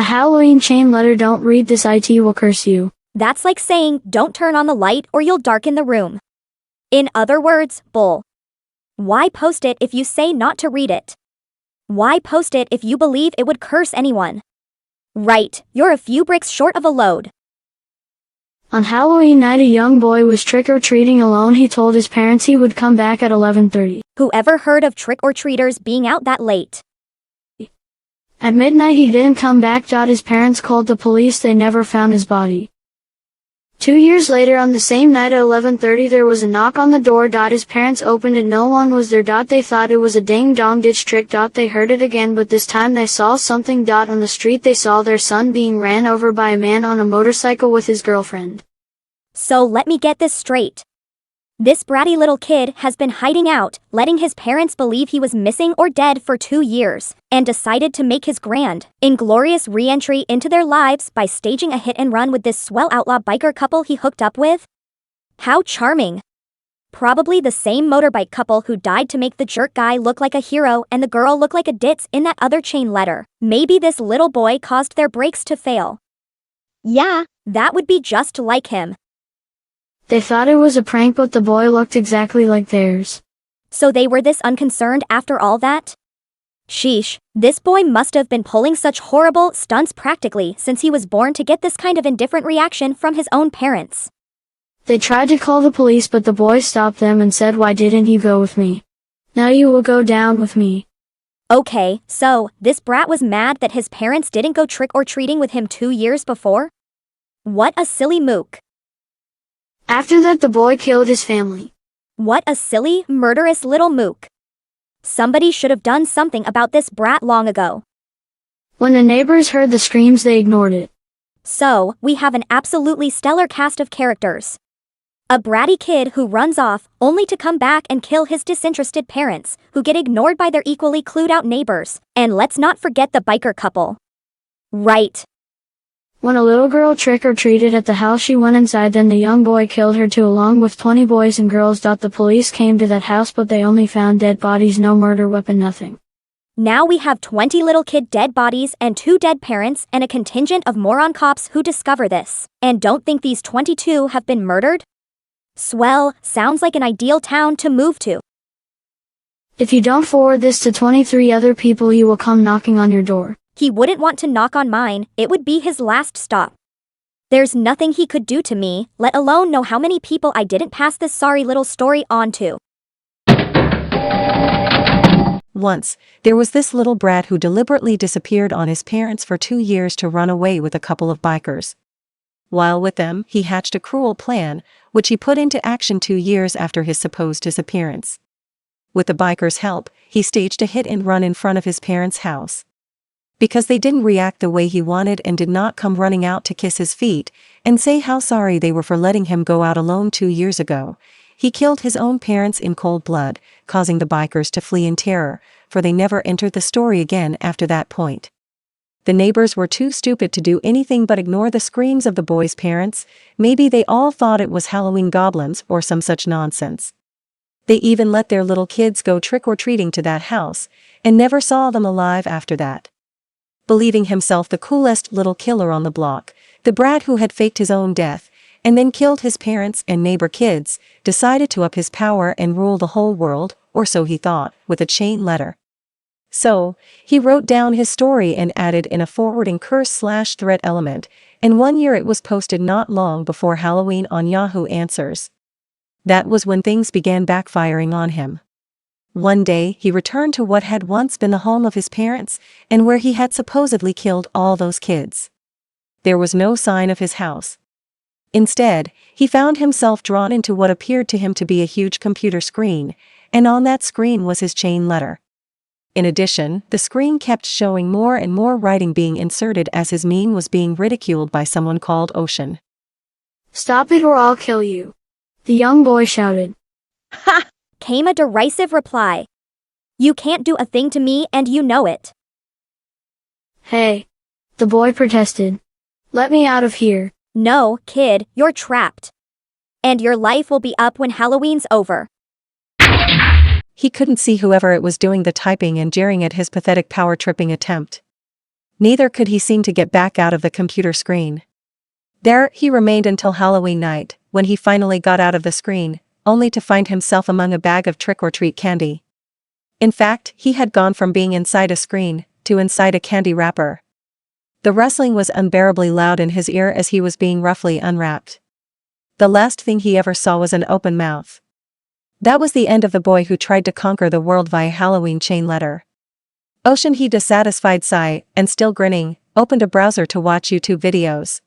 Halloween chain letter: don't read this, it will curse you. That's like saying, don't turn on the light or you'll darken the room. In other words, bull. Why post it if you say not to read it? Why post it if you believe it would curse anyone? Right, you're a few bricks short of a load. On Halloween night, a young boy was trick-or-treating alone. He told his parents he would come back at 11:30. Whoever heard of trick-or-treaters being out that late? At midnight he didn't come back. His parents called the police. They never found his body. 2 years later, on the same night at 11:30, there was a knock on the door. His parents opened it. No one was there. They thought it was a ding-dong ditch trick. They heard it again, but this time they saw something. On the street they saw their son being ran over by a man on a motorcycle with his girlfriend. So let me get this straight. This bratty little kid has been hiding out, letting his parents believe he was missing or dead for 2 years, and decided to make his grand, inglorious re-entry into their lives by staging a hit and run with this swell outlaw biker couple he hooked up with? How charming. Probably the same motorbike couple who died to make the jerk guy look like a hero and the girl look like a ditz in that other chain letter. Maybe this little boy caused their brakes to fail. Yeah, that would be just like him. They thought it was a prank, but the boy looked exactly like theirs. So they were this unconcerned after all that? Sheesh, this boy must have been pulling such horrible stunts practically since he was born to get this kind of indifferent reaction from his own parents. They tried to call the police, but the boy stopped them and said, "Why didn't you go with me? Now you will go down with me." Okay, so this brat was mad that his parents didn't go trick-or-treating with him 2 years before? What a silly mook. After that, the boy killed his family. What a silly, murderous little mook. Somebody should have done something about this brat long ago. When the neighbors heard the screams, they ignored it. So, we have an absolutely stellar cast of characters. A bratty kid who runs off, only to come back and kill his disinterested parents, who get ignored by their equally clued-out neighbors. And let's not forget the biker couple. Right. When a little girl trick-or-treated at the house, she went inside, then the young boy killed her too, along with 20 boys and girls. The police came to that house, but they only found dead bodies, no murder weapon, nothing. Now we have 20 little kid dead bodies and 2 dead parents and a contingent of moron cops who discover this, and don't think these 22 have been murdered? Swell, sounds like an ideal town to move to. If you don't forward this to 23 other people, you will come knocking on your door. He wouldn't want to knock on mine, it would be his last stop. There's nothing he could do to me, let alone know how many people I didn't pass this sorry little story on to. Once, there was this little brat who deliberately disappeared on his parents for 2 years to run away with a couple of bikers. While with them, he hatched a cruel plan, which he put into action 2 years after his supposed disappearance. With the bikers' help, he staged a hit and run in front of his parents' house. Because they didn't react the way he wanted and did not come running out to kiss his feet and say how sorry they were for letting him go out alone 2 years ago, he killed his own parents in cold blood, causing the bikers to flee in terror, for they never entered the story again after that point. The neighbors were too stupid to do anything but ignore the screams of the boys' parents. Maybe they all thought it was Halloween goblins or some such nonsense. They even let their little kids go trick-or-treating to that house, and never saw them alive after that. Believing himself the coolest little killer on the block, the brat who had faked his own death, and then killed his parents and neighbor kids, decided to up his power and rule the whole world, or so he thought, with a chain letter. So, he wrote down his story and added in a forwarding curse/threat element, and 1 year it was posted not long before Halloween on Yahoo Answers. That was when things began backfiring on him. One day, he returned to what had once been the home of his parents, and where he had supposedly killed all those kids. There was no sign of his house. Instead, he found himself drawn into what appeared to him to be a huge computer screen, and on that screen was his chain letter. In addition, the screen kept showing more and more writing being inserted as his meme was being ridiculed by someone called Ocean. "Stop it or I'll kill you," the young boy shouted. Ha! Came a derisive reply. You can't do a thing to me and you know it. "Hey," the boy protested. "Let me out of here." No, kid, you're trapped. And your life will be up when Halloween's over. He couldn't see whoever it was doing the typing and jeering at his pathetic power-tripping attempt. Neither could he seem to get back out of the computer screen. There, he remained until Halloween night, when he finally got out of the screen, only to find himself among a bag of trick-or-treat candy. In fact, he had gone from being inside a screen, to inside a candy wrapper. The rustling was unbearably loud in his ear as he was being roughly unwrapped. The last thing he ever saw was an open mouth. That was the end of the boy who tried to conquer the world via Halloween chain letter. Ocean heaved a satisfied sigh, and still grinning, opened a browser to watch YouTube videos.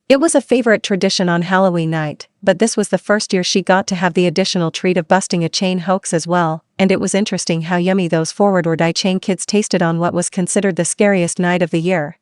It was a favorite tradition on Halloween night, but this was the first year she got to have the additional treat of busting a chain hoax as well, and it was interesting how yummy those forward or die chain kids tasted on what was considered the scariest night of the year.